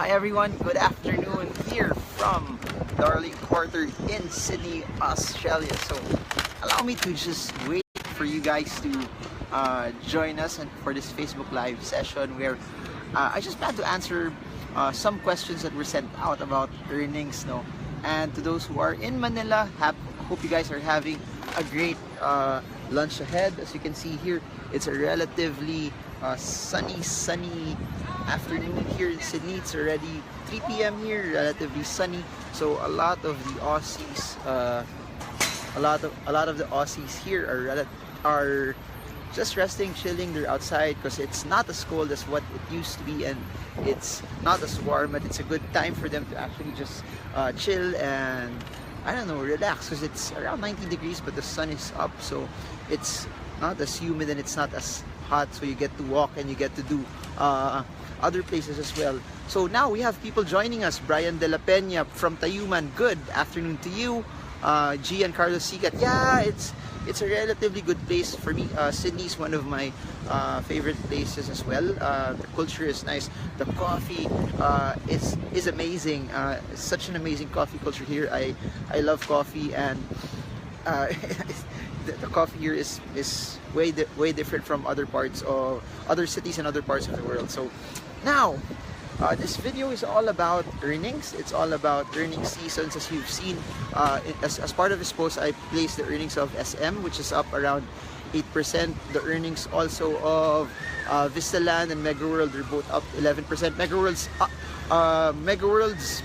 Hi everyone, good afternoon here from Darling Quarter in Sydney, Australia. So allow me to just wait for you guys to join us and for this Facebook Live session where I just plan to answer some questions that were sent out about earnings. No? And to those who are in Manila, hope you guys are having a great lunch ahead. As you can see here, it's a relatively sunny afternoon here in Sydney. It's already 3 p.m. here, relatively sunny. So a lot of the Aussies, a lot of the Aussies here are just resting, chilling. They're outside because it's not as cold as what it used to be, and it's not as warm. But it's a good time for them to actually just chill and I don't know, relax, because it's around 90 degrees, but the sun is up, so it's not as humid and it's not as hot. So you get to walk and you get to do other places as well. So now we have people joining us. Brian De La Peña from Tayuman, good afternoon to you. Gian Carlos Sigat, yeah, it's a relatively good place for me. Sydney is one of my favorite places as well. The culture is nice. The coffee is amazing. Such an amazing coffee culture here. I love coffee, and the coffee here is way different from other cities and other parts of the world. So now, this video is all about earnings. It's all about earnings seasons. As you've seen, as part of this post, I placed the earnings of SM, which is up around 8%. The earnings also of Vistaland and Megaworld are both up 11%. Megaworld's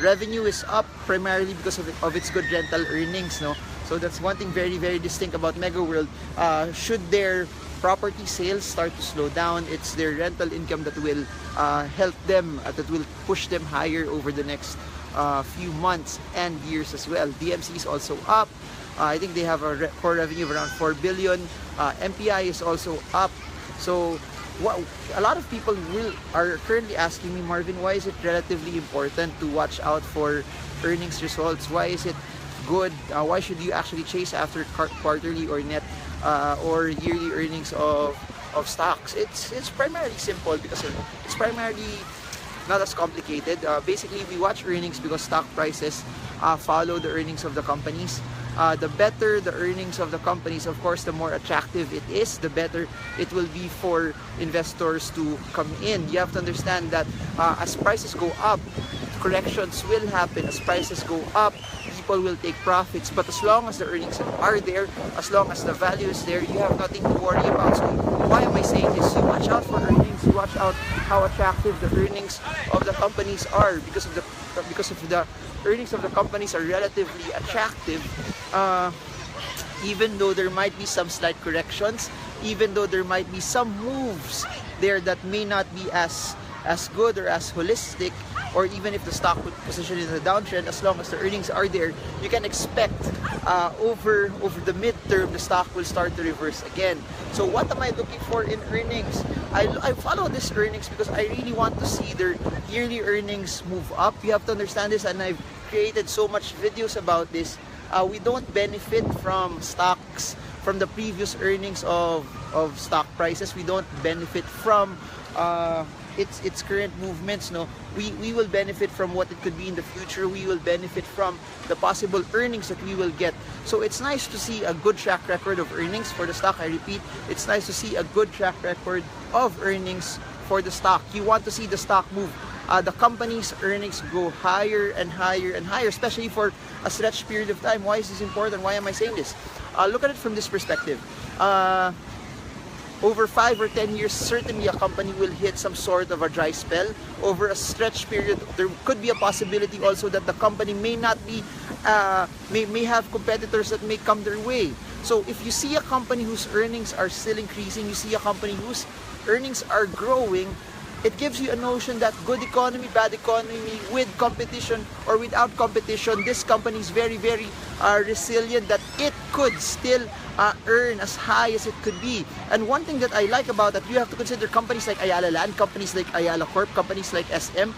revenue is up primarily because of its good rental earnings. No, so that's one thing very distinct about Megaworld. Should their property sales start to slow down, it's their rental income that will help them, that will push them higher over the next few months and years as well. DMC is also up. I think they have a core revenue of around 4 billion. MPI is also up. So a lot of people are currently asking me, Marvin, why is it relatively important to watch out for earnings results? Why is it good? Why should you actually chase after quarterly or net or yearly earnings of stocks? It's primarily simple because it's primarily not as complicated. Basically, we watch earnings because stock prices follow the earnings of the companies. The better the earnings of the companies, of course, the more attractive it is, the better it will be for investors to come in. You have to understand that as prices go up, corrections will happen. As prices go up, people will take profits. But as long as the earnings are there, as long as the value is there, you have nothing to worry about. So why am I saying this? You watch out for earnings. You watch out how attractive the earnings of the companies are, because of the earnings of the companies are relatively attractive. Even though there might be some slight corrections, even though there might be some moves there that may not be as good or as holistic, or even if the stock would position in a downtrend, as long as the earnings are there, you can expect over the midterm the stock will start to reverse again. So what am I looking for in earnings? I follow this earnings because I really want to see their yearly earnings move up. You have to understand this, and I've created so much videos about this. We don't benefit from stocks, from the previous earnings of stock prices. We don't benefit from its current movements. No, we will benefit from what it could be in the future. We will benefit from the possible earnings that we will get. So it's nice to see a good track record of earnings for the stock. I repeat, it's nice to see a good track record of earnings for the stock. You want to see the stock move. The company's earnings go higher and higher and higher, especially for a stretched period of time. Why is this important? Why am I saying this? Look at it from this perspective. Over 5 or 10 years, certainly a company will hit some sort of a dry spell. Over a stretch period, there could be a possibility also that the company may not be, may have competitors that may come their way. So if you see a company whose earnings are still increasing, you see a company whose earnings are growing, it gives you a notion that good economy, bad economy, with competition or without competition, this company is very resilient, that it could still earn as high as it could be. And one thing that I like about that, you have to consider companies like Ayala Land, companies like Ayala Corp, companies like SM,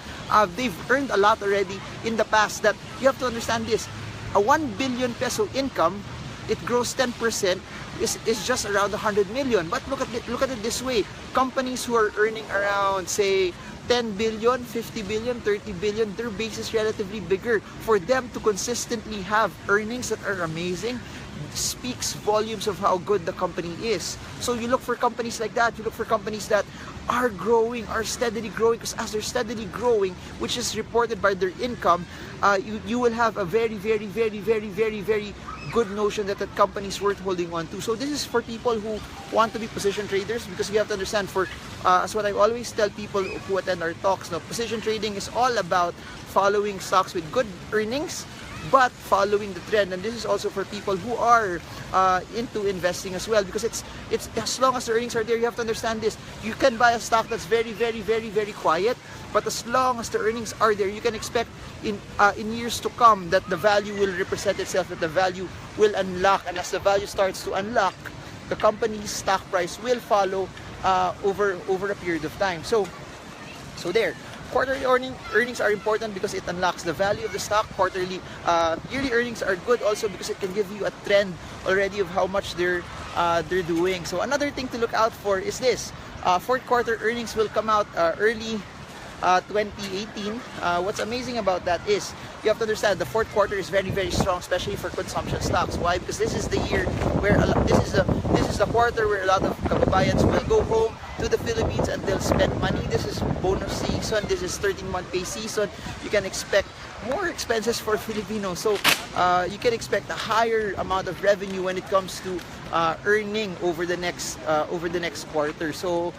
they've earned a lot already in the past. That you have to understand this, a 1 billion peso income, it grows 10%, is just around 100 million. But look at it this way. Companies who are earning around, say, 10 billion, 50 billion, 30 billion, their base is relatively bigger. For them to consistently have earnings that are amazing speaks volumes of how good the company is. So you look for companies like that. You look for companies that are growing, are steadily growing, because as they're steadily growing, which is reported by their income, you will have a very good notion that that company is worth holding on to. So this is for people who want to be position traders, because you have to understand, for as what I always tell people who attend our talks, now position trading is all about following stocks with good earnings, but following the trend. And this is also for people who are into investing as well, because it's as long as the earnings are there, you have to understand this. You can buy a stock that's very quiet, but as long as the earnings are there, you can expect in years to come that the value will represent itself, that the value will unlock, and as the value starts to unlock, the company's stock price will follow over a period of time. So there. Quarterly earnings are important because it unlocks the value of the stock. Yearly earnings are good also because it can give you a trend already of how much they're doing. So another thing to look out for is this. Fourth quarter earnings will come out early 2018. What's amazing about that is you have to understand the fourth quarter is very strong, especially for consumption stocks. Why? Because this is the year where this is the quarter where a lot of kababayans will go home to the Philippines and they'll spend money. This is bonus season. This is 13-month pay season. You can expect more expenses for Filipinos. So you can expect a higher amount of revenue when it comes to earning over the next quarter. So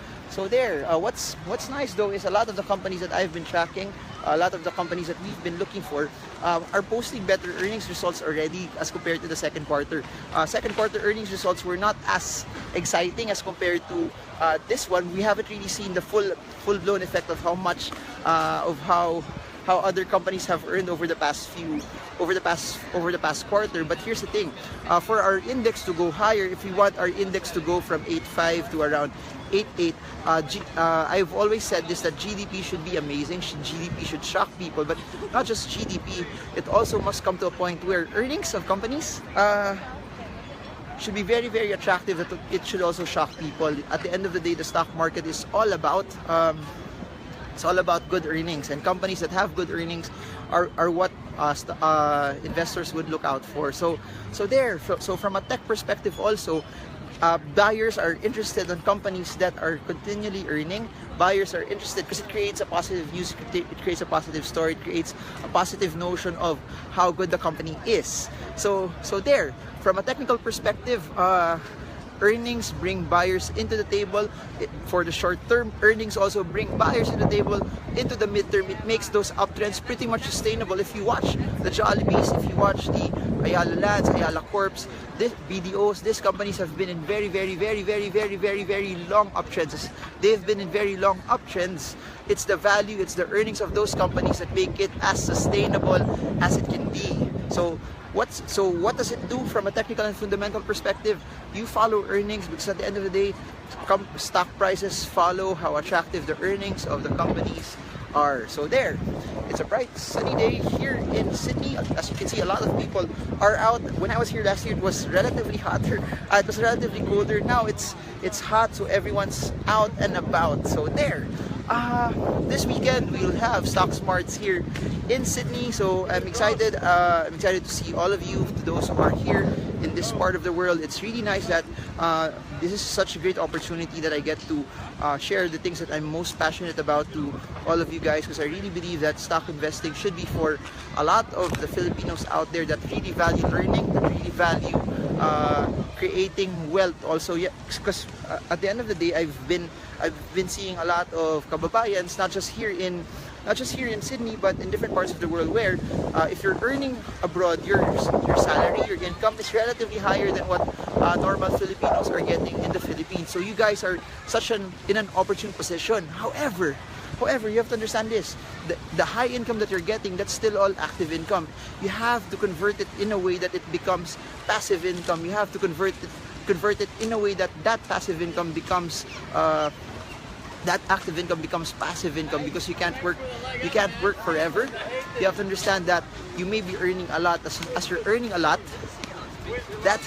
there. What's nice though is a lot of the companies that I've been tracking, a lot of the companies that we've been looking for, are posting better earnings results already as compared to the second quarter. Second quarter earnings results were not as exciting as compared to this one. We haven't really seen the full-blown effect of how much of how other companies have earned over the past quarter. But here's the thing, for our index to go higher, if we want our index to go from 8.5 to around 8.8, I've always said this, that GDP should be amazing. GDP should shock people, but not just GDP, it also must come to a point where earnings of companies should be very attractive, that it should also shock people. At the end of the day, the stock market is all about good earnings, and companies that have good earnings are what investors would look out for. So from a tech perspective also, buyers are interested in companies that are continually earning. Buyers are interested because it creates a positive news, it creates a positive story, it creates a positive notion of how good the company is. So there, from a technical perspective, earnings bring buyers into the table. For the short term, earnings also bring buyers into the table. Into the midterm, it makes those uptrends pretty much sustainable. If you watch the Jollibees, if you watch the Ayala Lands, Ayala Corps, these BDOs, these companies have been in very long uptrends. They've been in very long uptrends. It's the value, it's the earnings of those companies that make it as sustainable as it can be. So what does it do from a technical and fundamental perspective? You follow earnings, because at the end of the day, stock prices follow how attractive the earnings of the companies are. So there, it's a bright sunny day here in Sydney. As you can see, a lot of people are out. When I was here last year, it was relatively hotter. It was relatively colder. Now it's hot, so everyone's out and about. So there. This weekend we'll have Stock Smarts here in Sydney, so I'm excited. I'm excited to see all of you, to those who are here in this part of the world. It's really nice that this is such a great opportunity that I get to share the things that I'm most passionate about to all of you guys, because I really believe that stock investing should be for a lot of the Filipinos out there that really value learning, that really value creating wealth also. Yeah, because at the end of the day, I've been seeing a lot of kababayans, not just here in Sydney, but in different parts of the world, where if you're earning abroad, your salary, your income is relatively higher than what normal Filipinos are getting in the Philippines. So you guys are in an opportune position. However, you have to understand this: the high income that you're getting, that's still all active income. You have to convert it in a way that it becomes passive income. You have to convert it in a way that passive income becomes that active income becomes passive income, because you can't work forever. You have to understand that you may be earning a lot. As you're earning a lot, that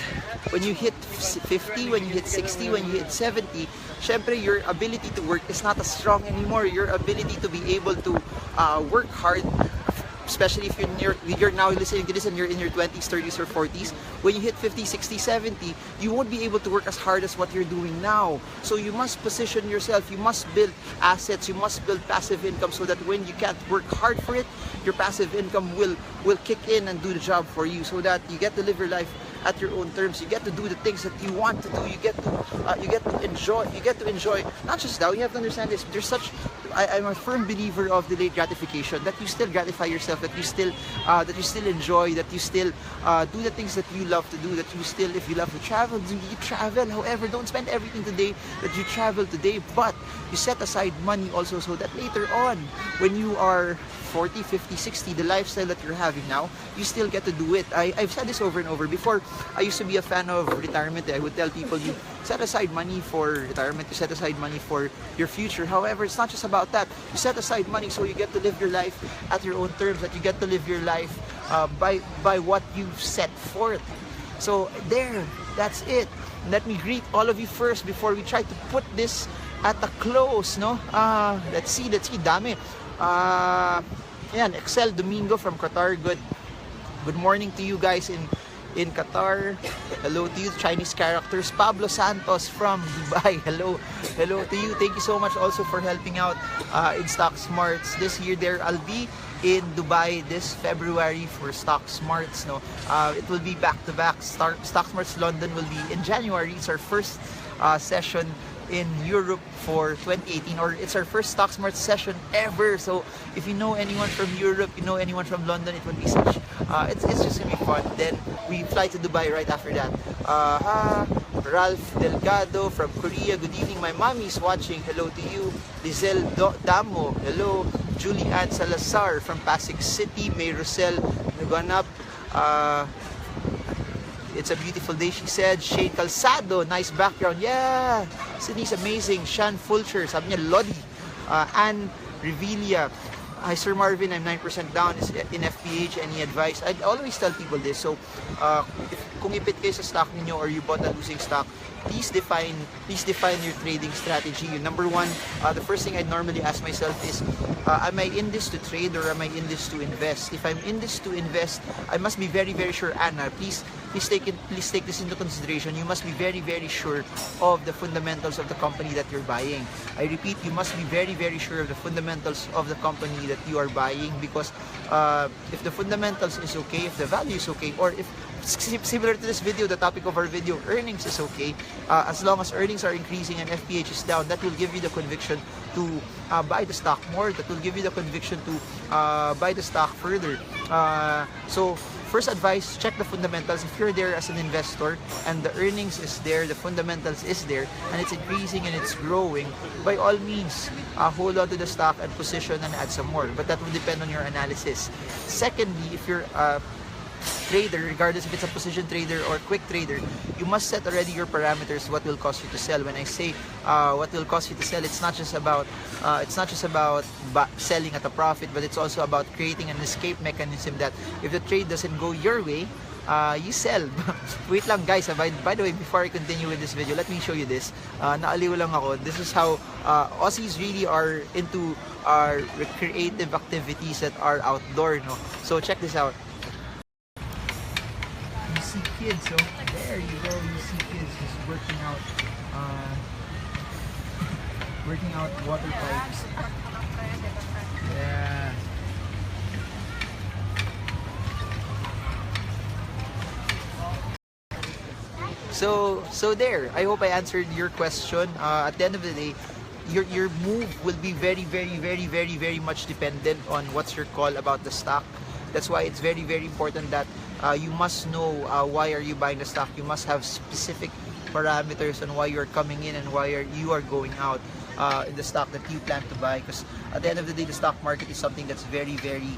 when you hit 50, when you hit 60, when you hit 70, syempre your ability to work is not as strong anymore. Your ability to be able to work hard, especially if you're now listening to this and you're in your 20s, 30s, or 40s, when you hit 50, 60, 70, you won't be able to work as hard as what you're doing now. So you must position yourself, you must build assets, you must build passive income so that when you can't work hard for it, your passive income will kick in and do the job for you, so that you get to live your life at your own terms. You get to do the things that you want to do. You get to enjoy not just now. You have to understand this. I'm a firm believer of delayed gratification, that you still gratify yourself, that you still enjoy, that you still do the things that you love to do, that you still, if you love to travel, you travel. However, don't spend everything today that you travel today, but you set aside money also, so that later on, when you are 40, 50, 60, the lifestyle that you're having now, you still get to do it. I've said this over and over. Before, I used to be a fan of retirement. I would tell people, you set aside money for retirement, you set aside money for your future. However, it's not just about that. You set aside money so you get to live your life at your own terms, that you get to live your life by what you've set forth. So there, that's it. Let me greet all of you first before we try to put this at a close, no? Let's see, dami. Yan, Excel Domingo from Qatar. Good morning to you guys in Qatar. Hello to you, Chinese characters. Pablo Santos from Dubai. Hello to you. Thank you so much also for helping out in Stock Smarts this year. I'll be in Dubai this February for Stock Smarts. No, it will be back to back. Stock Smarts London will be in January. It's our first session in Europe for 2018, or it's our first Stock Smart session ever. So if you know anyone from Europe, you know anyone from London, it would be such it's just gonna be fun. Then we fly to Dubai right after that. Ralph Delgado from Korea. Good evening, my mommy is watching. Hello to you. Lizelle Damo. Hello. Julianne Salazar from Pasig City. May Rosel Nuganap. It's a beautiful day, she said. Shane Calzado, nice background. Yeah, Sydney's amazing. Sean Fulcher, sabi niya, Lodi. Anne Revelia. Hi, Sir Marvin, I'm 9% down in FPH. Any advice? I always tell people this. So, kung ipit kayo sa stock niyo or you bought a losing stock, please define your trading strategy. Number one, the first thing I'd normally ask myself is, am I in this to trade or am I in this to invest? If I'm in this to invest, I must be very, very sure, Anna, please take this into consideration. You must be very, very sure of the fundamentals of the company that you're buying. I repeat, you must be very, very sure of the fundamentals of the company that you are buying, because if the fundamentals is okay, if the value is okay, or if similar to this video, the topic of our video, earnings is okay, as long as earnings are increasing and FPH is down, that will give you the conviction to buy the stock more. That will give you the conviction to buy the stock further. So first advice, check the fundamentals. If you're there as an investor and the earnings is there, the fundamentals is there, and it's increasing and it's growing, by all means, hold on to the stock and position and add some more. But that will depend on your analysis. Secondly, if you're trader, regardless if it's a position trader or quick trader, you must set already your parameters, what will cause you to sell. When I say what will cause you to sell, it's not just about selling at a profit, but it's also about creating an escape mechanism that if the trade doesn't go your way, you sell. Wait lang guys, by the way, before I continue with this video, let me show you this. Naaliw lang ako. This is how Aussies really are into our creative activities that are outdoor, no? So check this out. You see kids, so there you go. You see kids just working out water pipes. Yeah. So there. I hope I answered your question. At the end of the day, your move will be very, very, very, very, very much dependent on what's your call about the stock. That's why it's very, very important that you must know why are you buying the stock. You must have specific parameters on why you're coming in and why you are going out in the stock that you plan to buy, because at the end of the day, the stock market is something that's very, very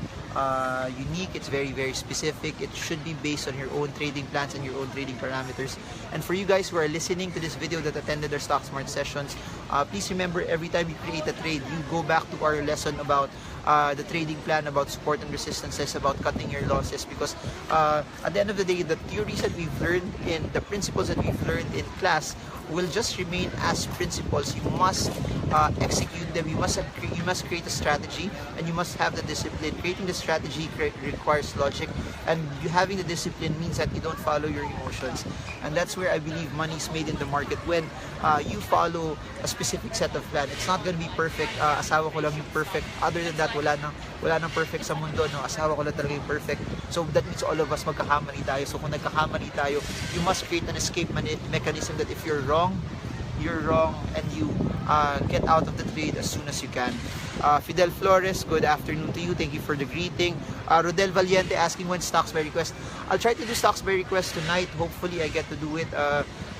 unique. It's very, very specific. It should be based on your own trading plans and your own trading parameters. And for you guys who are listening to this video that attended our Stock Smart sessions, Please remember, every time you create a trade, you go back to our lesson about the trading plan, about support and resistances, about cutting your losses, because at the end of the day, the theories that we've learned in the principles that we've learned in class will just remain as principles. You must execute them. You must create a strategy, and you must have the discipline. Creating the strategy requires logic, and you having the discipline means that you don't follow your emotions. And that's where I believe money is made in the market, when you follow a specific set of plan. It's not gonna be perfect. Asawa ko lang yung perfect. Other than that, wala nang perfect sa mundo, no? Asawa ko lang talaga yung perfect. So that means all of us magkakamali tayo. So kung nagkakamali tayo, you must create an escape mechanism, that if you're wrong, and you get out of the trade as soon as you can. Fidel Flores, good afternoon to you. Thank you for the greeting. Rodel Valiente asking when stocks by request. I'll try to do stocks by request tonight. Hopefully I get to do it.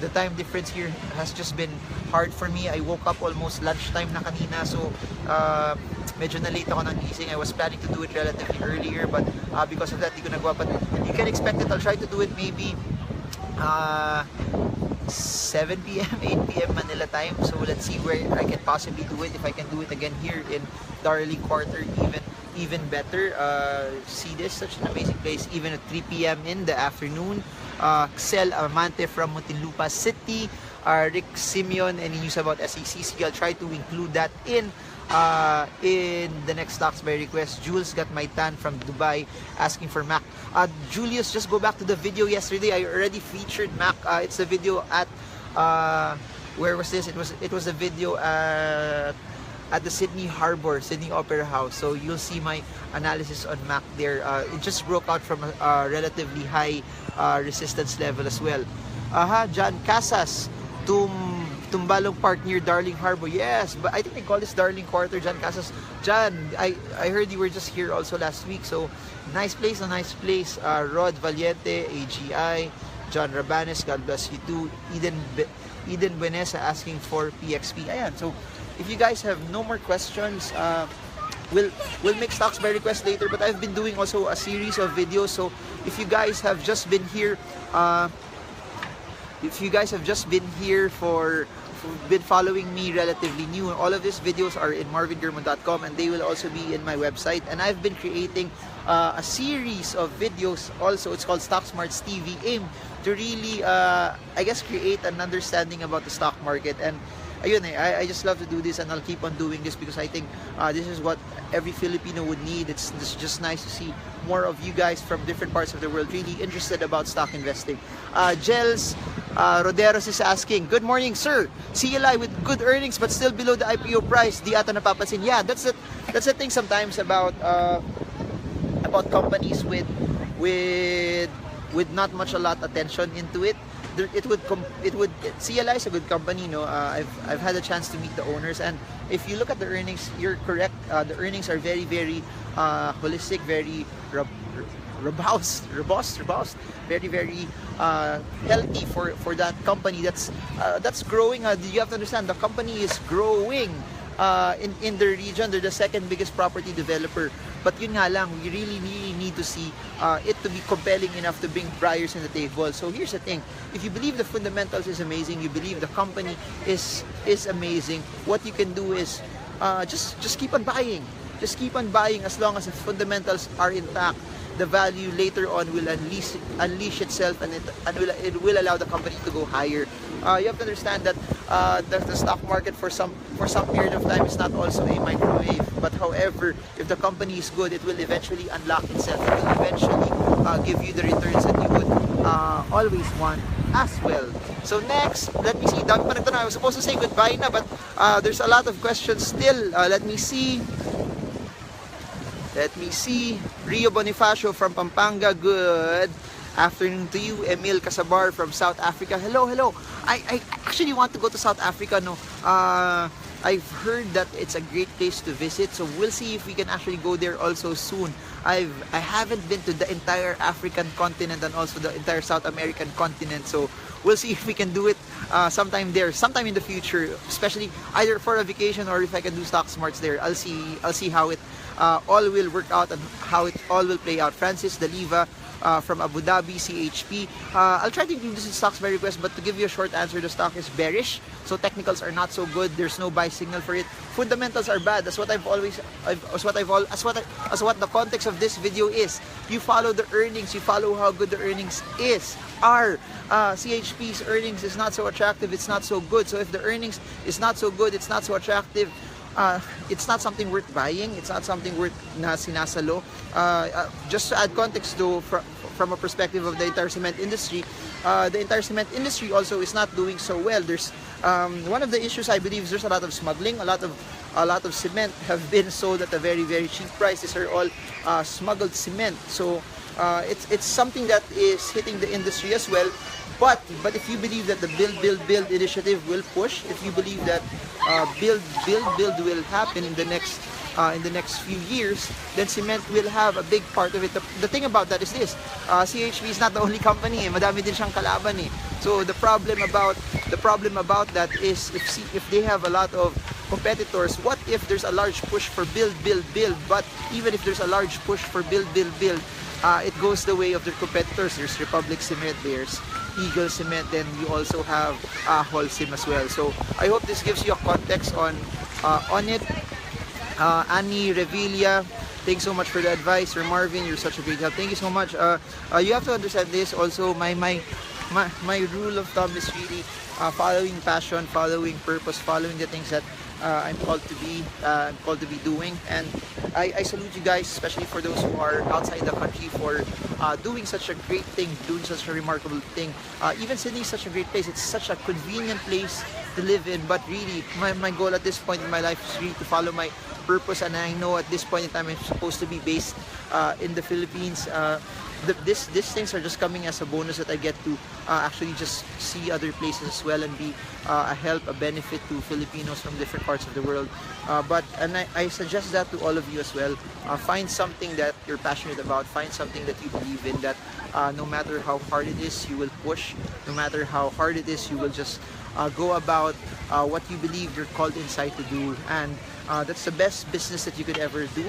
The time difference here has just been hard for me. I woke up almost lunchtime na kanina, so medyo na-late ako ng gising. I was planning to do it relatively earlier, but because of that, di ko nagawa. But you can expect it. I'll try to do it maybe 7 p.m., 8 p.m. Manila time. So let's see where I can possibly do it. If I can do it again here in Darley Quarter, even better. See this, such an amazing place, even at 3 p.m. in the afternoon. Xel Amante from Muntinlupa City, Rick Simeon, any news about SECC? I'll try to include that in the next stocks by request. Jules Gatmaitan from Dubai asking for Mac. Julius, just go back to the video yesterday. I already featured Mac. It's the video at where was this? It was a video at the Sydney Opera House. So you'll see my analysis on Mac there. It just broke out from a relatively high resistance level as well. John Casas, Tumbalong Park near Darling Harbour. Yes, but I think they call this Darling Quarter. John Casas. John, I heard you were just here also last week. So nice place, a nice place. Rod Valiente, AGI, John Rabanes, God bless you too. Eden Buenesa asking for PXP. Ayan, so if you guys have no more questions, we'll make stocks by request later. But I've been doing also a series of videos. So if you guys have just been here, been following me relatively new, all of these videos are in marvinggerman.com, and they will also be in my website. And I've been creating a series of videos also. It's called Stock Smarts TV, aimed to really I guess create an understanding about the stock market. And ayun, I just love to do this, and I'll keep on doing this because I think this is what every Filipino would need. It's just nice to see more of you guys from different parts of the world really interested about stock investing. Gels Roderos is asking, good morning sir, CLI with good earnings but still below the IPO price, di ata napapansin. Yeah, that's the thing sometimes about companies with not much a lot attention into it. CLI is a good company, no? I've had a chance to meet the owners, and if you look at the earnings, you're correct. The earnings are very, very holistic, very robust, very, very healthy for that company that's growing. You have to understand, the company is growing in the region. They're the second biggest property developer. But yun nga lang, we really need to see it to be compelling enough to bring buyers in the table. So here's the thing. If you believe the fundamentals is amazing, you believe the company is amazing, what you can do is just keep on buying. Just keep on buying as long as the fundamentals are intact. The value later on will unleash itself, and it will allow the company to go higher. You have to understand that the stock market for some period of time is not also a microwave. But however, if the company is good, it will eventually unlock itself. It will eventually give you the returns that you would always want as well. So next, let me see. Dami pa nagtanong. I was supposed to say goodbye na, but there's a lot of questions still. Let me see. Rio Bonifacio from Pampanga, good afternoon to you. Emil Casabar from South Africa, hello. I actually want to go to South Africa, no? I've heard that it's a great place to visit, so we'll see if we can actually go there also soon. I haven't been to the entire African continent and also the entire South American continent, so we'll see if we can do it sometime in the future, especially either for a vacation or if I can do stock smarts there. I'll see how it all will work out and how it all will play out. Francis Daliva from Abu Dhabi, CHP. I'll try to include this in stocks by request, but to give you a short answer, the stock is bearish. So technicals are not so good. There's no buy signal for it. Fundamentals are bad. That's what the context of this video is. You follow the earnings. You follow how good the earnings are. CHP's earnings is not so attractive. It's not so good. So if the earnings is not so good, it's not so attractive, it's not something worth buying. It's not something worth na sinasalo. Just to add context though, from a perspective of the entire cement industry, the entire cement industry also is not doing so well. There's one of the issues, I believe, is there's a lot of smuggling. A lot of cement have been sold at a very, very cheap price. These are all smuggled cement. So it's something that is hitting the industry as well. But if you believe that the build initiative will push, if you believe that build will happen in the next few years, then cement will have a big part of it. The thing about that is this: CHP is not the only company. Madami din siyang kalaban eh. So the problem about that is if they have a lot of competitors, what if there's a large push for build? But even if there's a large push for build, it goes the way of their competitors. There's Republic Cement, there's Eagle Cement, then you also have Holcim as well. So I hope this gives you a context on it. Annie Revilla, thanks so much for the advice. Sir Marvin, you're such a great help. Thank you so much. You have to understand this also. My rule of thumb is really following passion, following purpose, following the things that I'm called to be doing. And I salute you guys, especially for those who are outside the country, for doing such a great thing, doing such a remarkable thing. Even Sydney is such a great place. It's such a convenient place to live in. But really, my goal at this point in my life is really to follow my purpose. And I know at this point in time I'm supposed to be based in the Philippines. These things are just coming as a bonus that I get to actually just see other places as well and be a help, a benefit to Filipinos from different parts of the world. And I suggest that to all of you as well. Find something that you're passionate about. Find something that you believe in, that no matter how hard it is, you will push. No matter how hard it is, you will just go about what you believe you're called inside to do. And that's the best business that you could ever do.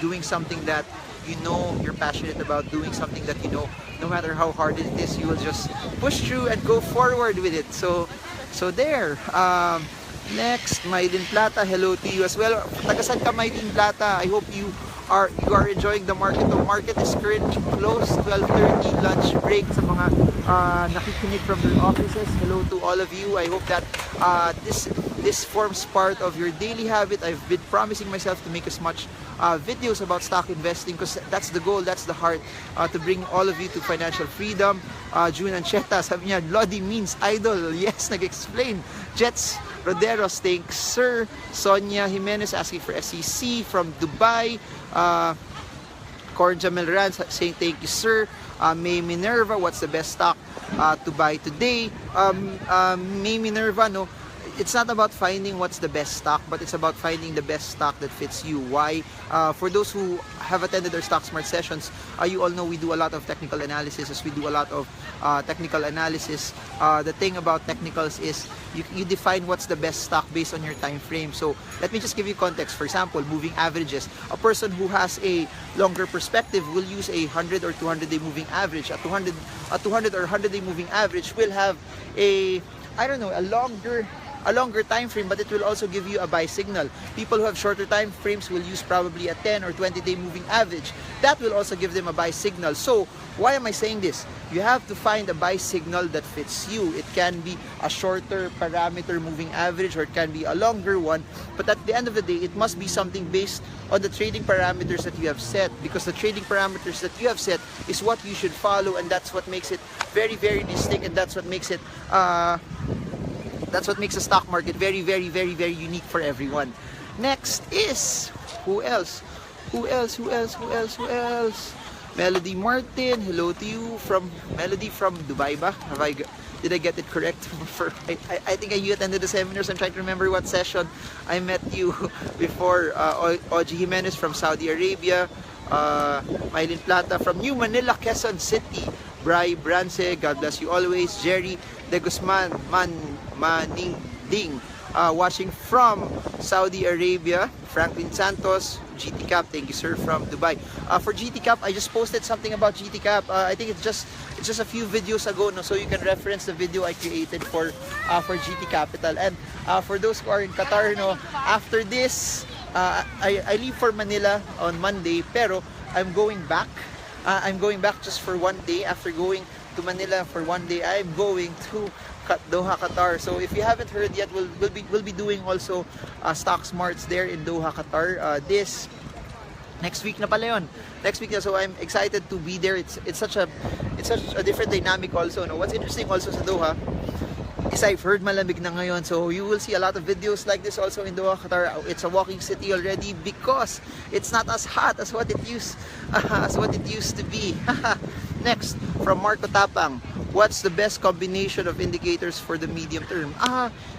Doing something that you know you're passionate about, doing something that you know no matter how hard it is, you will just push through and go forward with it. So there. Next, Maylin Plata, hello to you as well. Tagasan ka, Maylin Plata? I hope you are enjoying the market. The market is currently closed, 12:30, lunch break sa mga nakikinig from their offices. Hello to all of you. I hope that this forms part of your daily habit. I've been promising myself to make as much videos about stock investing because that's the goal, that's the heart, to bring all of you to financial freedom. June Ancheta, sabi niya, Lodi means idol. Yes, nag-explain. Jets Roderos, thanks sir. Sonia Jimenez asking for SEC from Dubai. Corn Jamel Rans saying thank you sir. May Minerva, what's the best stock to buy today? May Minerva, no, it's not about finding what's the best stock, but it's about finding the best stock that fits you. Why? For those who have attended our Stock Smart sessions, you all know we do a lot of technical analysis. As we do a lot of technical analysis, the thing about technicals is you define what's the best stock based on your time frame. So let me just give you context. For example, moving averages. A person who has a longer perspective will use a 100 or 200 day moving average. A 200 or 100 day moving average will have a longer time frame, but it will also give you a buy signal. People who have shorter time frames will use probably a 10 or 20 day moving average. That will also give them a buy signal. So why am I saying this? You have to find a buy signal that fits you. It can be a shorter parameter moving average, or it can be a longer one, but at the end of the day, it must be something based on the trading parameters that you have set, because the trading parameters that you have set is what you should follow, and that's what makes it very, very distinct, and that's what makes it that's what makes the stock market very, very, very, very unique for everyone. Next is, who else? Melody Martin, hello to you from Melody from Dubai ba? Did I get it correct? I think you attended the seminars. I'm trying to remember what session I met you before. Oji Jimenez from Saudi Arabia. Maylin Plata from New Manila, Quezon City. Bri Brance, God bless you always. Jerry De Guzman Maningding, watching from Saudi Arabia, Franklin Santos, GT Cap, thank you sir from Dubai. For GT Cap, I just posted something about GT Cap. I think it's just a few videos ago, no, so you can reference the video I created for GT Capital. And for those who are in Qatar, no, after this, I leave for Manila on Monday, pero I'm going back. I'm going back just for one day. After going to Manila for one day, I'm going to Doha, Qatar. So if you haven't heard yet, we'll be doing also Stock Smarts there in Doha, Qatar. This next week na pala yun. Next week na, so I'm excited to be there. It's such a different dynamic also. No? What's interesting also sa Doha is I've heard malamig na ngayon, so you will see a lot of videos like this also in Doha, Qatar. It's a walking city already because it's not as hot as what it used to be. Next, from Marco Tapang, what's the best combination of indicators for the medium term?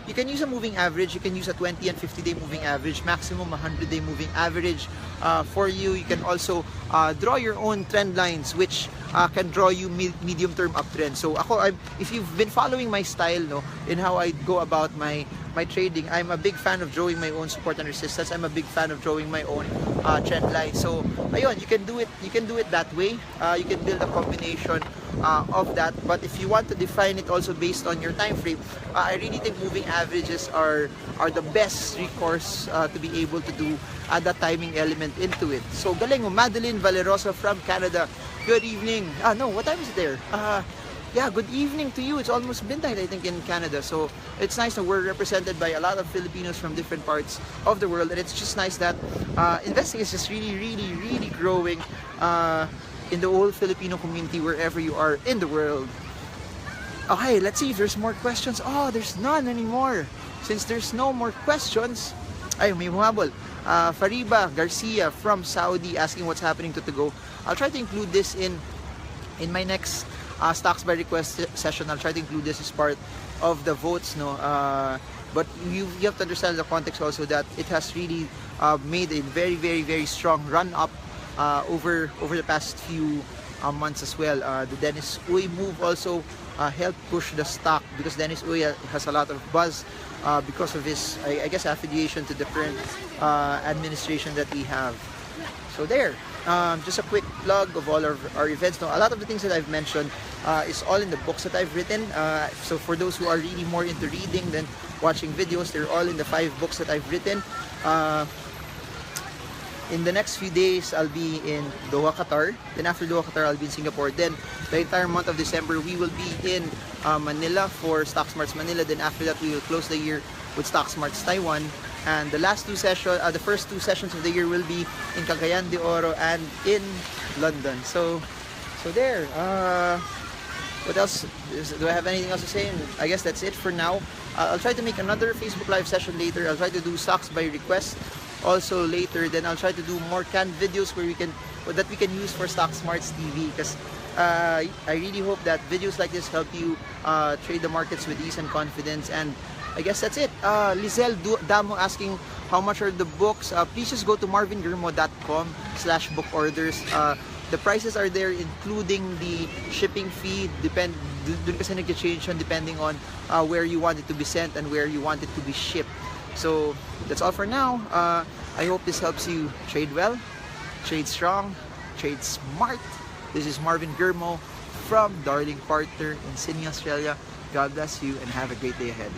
You can use a moving average. You can use a 20 and 50-day moving average, maximum 100-day moving average. For you can also draw your own trend lines, which can draw you medium-term uptrend. So if you've been following my style, no, in how I go about my trading, I'm a big fan of drawing my own support and resistance. I'm a big fan of drawing my own trend line. So ayun, you can do it that way. You can build a combination of that. But if you want to define it also based on your time frame, I really think moving averages are the best recourse to be able to do that timing element into it. So galing mo, Madeline Valerosa from Canada. Good evening. No, what time is it there? Yeah, good evening to you. It's almost midnight, I think, in Canada. So it's nice that we're represented by a lot of Filipinos from different parts of the world, and it's just nice that investing is just really growing in the whole Filipino community wherever you are in the world. Okay, let's see if there's more questions. Oh, there's none anymore. Since there's no more questions, ay, may humabol. Fariba Garcia from Saudi asking what's happening to go. I'll try to include this in my next stocks by request session. I'll try to include this as part of the votes, no. But you have to understand the context also that it has really made a very strong run up over the past few months as well. The Dennis Uy move also helped push the stock because Dennis Uy has a lot of buzz because of his, I guess, affiliation to the current administration that we have. So there, just a quick plug of all of our events. Now, a lot of the things that I've mentioned is all in the books that I've written. So for those who are really more into reading than watching videos, they're all in the 5 books that I've written. In the next few days, I'll be in Doha, Qatar. Then after Doha, Qatar, I'll be in Singapore. Then the entire month of December, we will be in Manila for Stock Smarts Manila. Then after that, we will close the year with Stock Smarts Taiwan. And the last 2 sessions, the first 2 sessions of the year will be in Cagayan de Oro and in London. So there. What else? Do I have anything else to say? I guess that's it for now. I'll try to make another Facebook Live session later. I'll try to do stocks by request also later. Then I'll try to do more canned videos where we can use for Stock Smarts TV, because I really hope that videos like this help you trade the markets with ease and confidence. And I guess that's it. Lizelle Damo asking how much are the books. Please just go to marvingirmo.com/book orders. The prices are there including the shipping fee. Dun kasi nag-change yun depending on where you want it to be sent and where you want it to be shipped. So that's all for now. I hope this helps you trade well, trade strong, trade smart. This is Marvin Girmo from Darling Quarter in Sydney, Australia. God bless you and have a great day ahead.